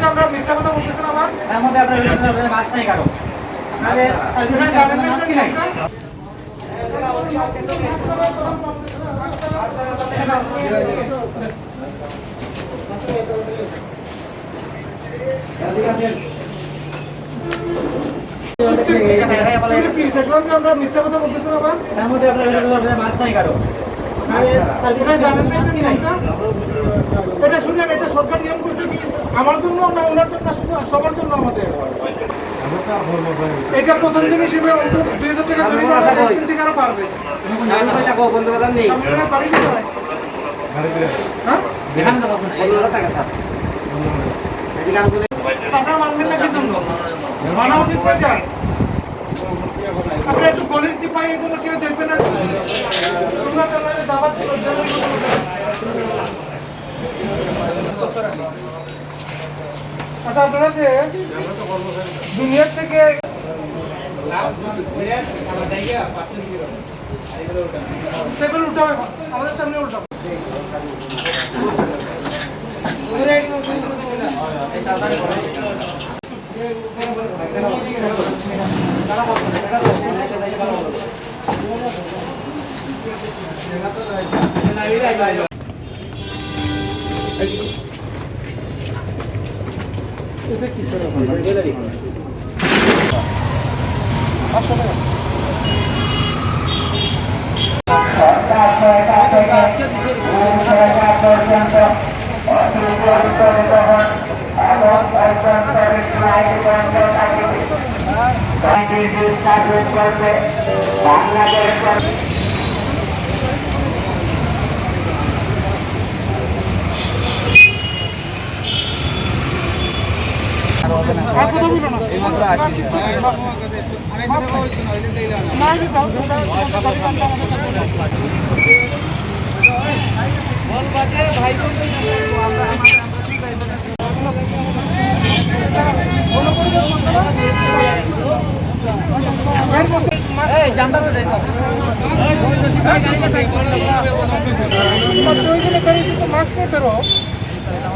যে আমরা মিথ্যা কথা বলতেছেন আবার তার মধ্যে আপনার মাছ নাই কারো আপনাদের সার্ভিস জানেন মাছ কি নাই দেখলাম যে আমরা মিথ্যা কথা বলতেছেন আবার তার মধ্যে আপনার মাছ নাই কারো আপনাদের জানেন মাছ কি নাই এটা শুনলেন, এটা সরকার নিয়ম করছে কি আমার জন্য না ওনার জন্য, সবার জন্য আমাদের। এটা প্রথম দিন হিসেবে 2000 টাকা জরিমানা থেকে আরো পারবে। আপনারা মানবেন না কি জন্য? মানা উচিত না। আপনারা একটু গলির চিপাই এই জন্য কেউ দেখবে না। আচ্ছা, আপনারা যে দুনিয়ার থেকে সেগুলো উঠাবে, আমাদের সামনে উঠাবে।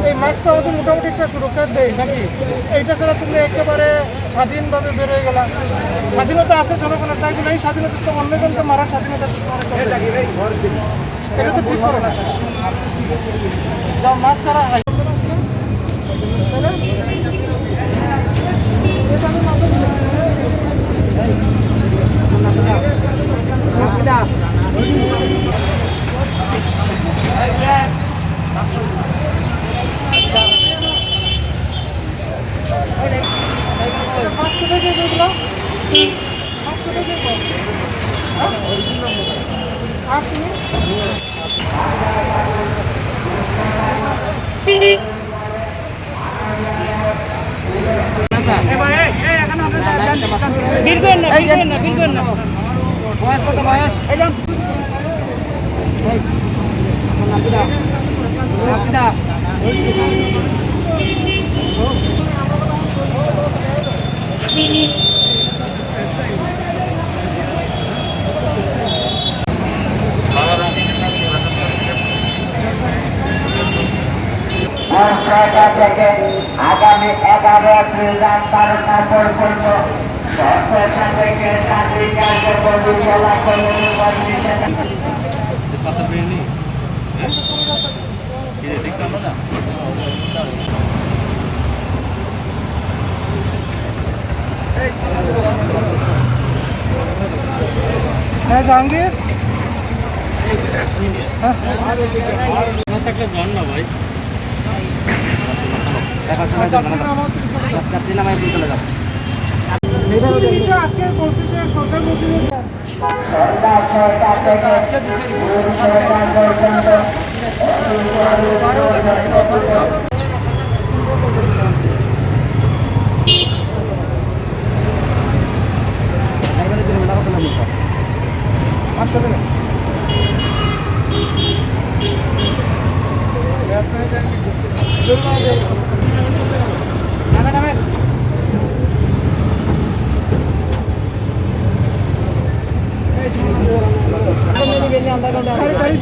এই মাস্কটা আমাদের মোটামুটি একটা সুরক্ষা দেয় নাকি? এইটা ছাড়া তুমি একেবারে স্বাধীনভাবে বেরোয় গেলা। স্বাধীনতা আছে জনগণের, তাই বলে এই স্বাধীনতা তো অন্যজনকে মারার স্বাধীনতা এটা তো ঠিক করে না। মাস্ক ছাড়া বয়স কত বয়স? থেকে আগামী 11 এপ্রিল রাত 12টা পর্যন্ত সরকারকে শান্তি কার্যক্রম জেলা কমিটি পারমিশন হ্যাঁ জাহাঙ্গীর ভাই আজকে বলছি যে সরকার গাড়ি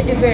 গেছে